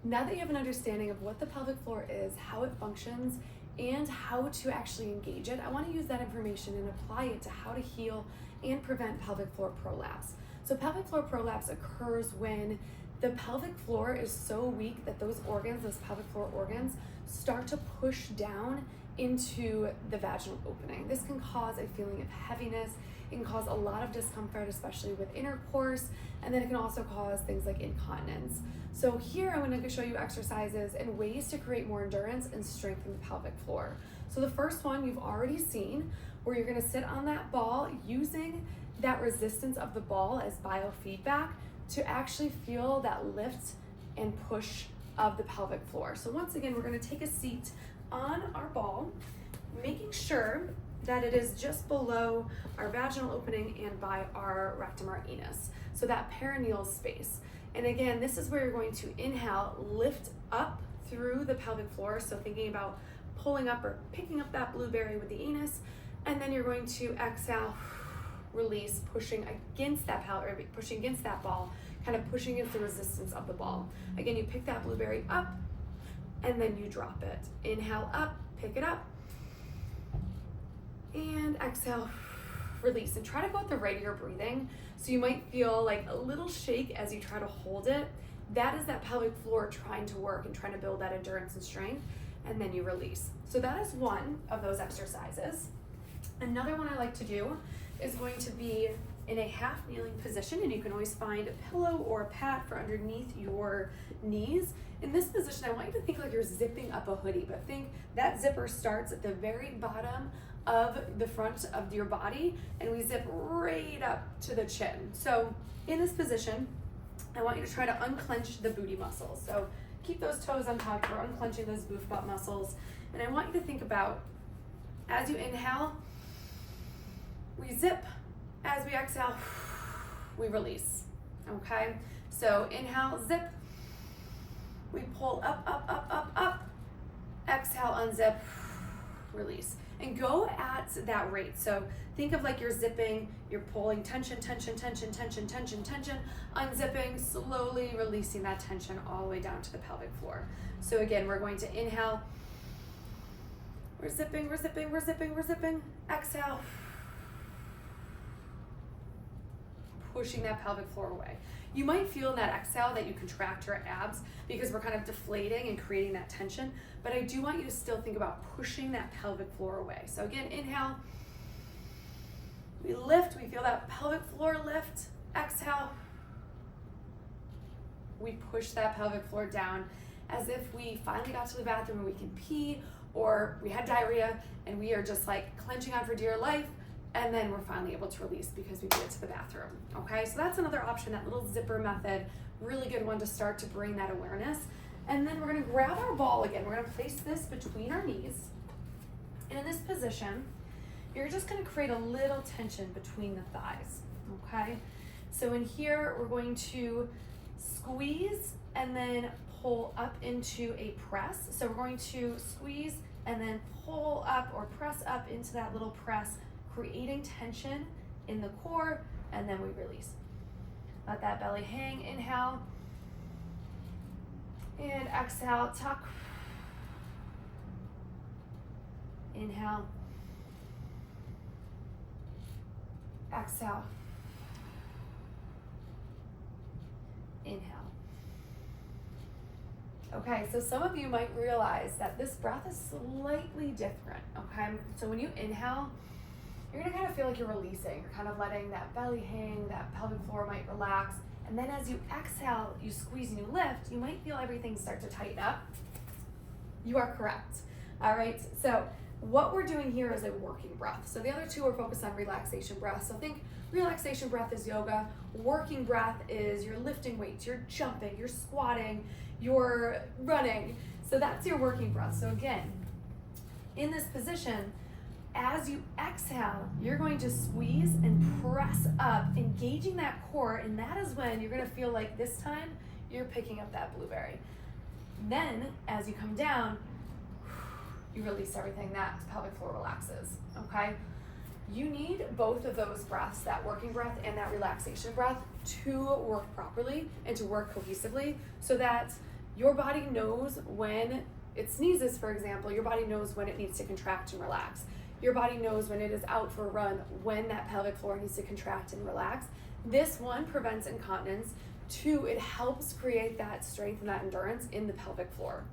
Now that you have an understanding of what the pelvic floor is, how it functions, and how to actually engage it, I want to use that information and apply it to how to heal and prevent pelvic floor prolapse. So pelvic floor prolapse occurs when the pelvic floor is so weak that those pelvic floor organs, start to push down into the vaginal opening. This can cause a feeling of heaviness. It can cause a lot of discomfort, especially with intercourse, and then it can also cause things like incontinence. So here I'm going to show you exercises and ways to create more endurance and strengthen the pelvic floor. So the first one you've already seen, where you're going to sit on that ball using that resistance of the ball as biofeedback to actually feel that lift and push of the pelvic floor. So once again, we're going to take a seat on our ball, making sure that it is just below our vaginal opening and by our rectum or anus, so that perineal space. And again, this is where you're going to inhale, lift up through the pelvic floor, so thinking about pulling up or picking up that blueberry with the anus, and then you're going to exhale, release, pushing against that pushing against that ball, kind of pushing against the resistance of the ball. Again, you pick that blueberry up, and then you drop it. Inhale up, pick it up, and exhale, release. And try to go with the rate of your breathing. So you might feel like a little shake as you try to hold it. That is that pelvic floor trying to work and trying to build that endurance and strength, and then you release. So that is one of those exercises. Another one I like to do is going to be in a half kneeling position, and you can always find a pillow or a pad for underneath your knees. In this position, I want you to think like you're zipping up a hoodie, but think that zipper starts at the very bottom of the front of your body, and we zip right up to the chin. So in this position, I want you to try to unclench the booty muscles. So keep those toes untucked. We're unclenching those boof butt muscles. And I want you to think about, as you inhale, we zip. As we exhale, we release, okay? So inhale, zip. We pull up, up, up, up, up. Exhale, unzip, release. And go at that rate. So think of like you're zipping, you're pulling tension, tension, tension, tension, tension, tension, unzipping, slowly releasing that tension all the way down to the pelvic floor. So again, we're going to inhale. We're zipping, we're zipping, we're zipping, we're zipping. Exhale. Pushing that pelvic floor away. You might feel in that exhale that you contract your abs because we're kind of deflating and creating that tension, but I do want you to still think about pushing that pelvic floor away. So again, inhale, we lift, we feel that pelvic floor lift. Exhale, we push that pelvic floor down as if we finally got to the bathroom and we can pee, or we had diarrhea and we are just like clenching on for dear life. And then we're finally able to release because we made it to the bathroom, okay? So that's another option, that little zipper method, really good one to start to bring that awareness. And then we're gonna grab our ball again. We're gonna place this between our knees. And in this position, you're just gonna create a little tension between the thighs, okay? So in here, we're going to squeeze and then pull up into a press. So we're going to squeeze and then pull up or press up into that little press, creating tension in the core, and then we release. Let that belly hang, inhale, and exhale, tuck. Inhale, exhale, inhale. Okay, so some of you might realize that this breath is slightly different, okay? So when you inhale, you're gonna kind of feel like you're releasing. You're kind of letting that belly hang, that pelvic floor might relax. And then as you exhale, you squeeze and you lift, you might feel everything start to tighten up. You are correct. All right, so what we're doing here is a working breath. So the other two are focused on relaxation breath. So think relaxation breath is yoga. Working breath is you're lifting weights, you're jumping, you're squatting, you're running. So that's your working breath. So again, in this position, as you exhale, you're going to squeeze and press up, engaging that core, and that is when you're gonna feel like this time you're picking up that blueberry. Then, as you come down, you release everything, that pelvic floor relaxes, okay? You need both of those breaths, that working breath and that relaxation breath, to work properly and to work cohesively so that Your body knows when it sneezes, for example, your body knows when it needs to contract and relax. Your body knows when it is out for a run, when that pelvic floor needs to contract and relax. This one prevents incontinence. Two, it helps create that strength and that endurance in the pelvic floor.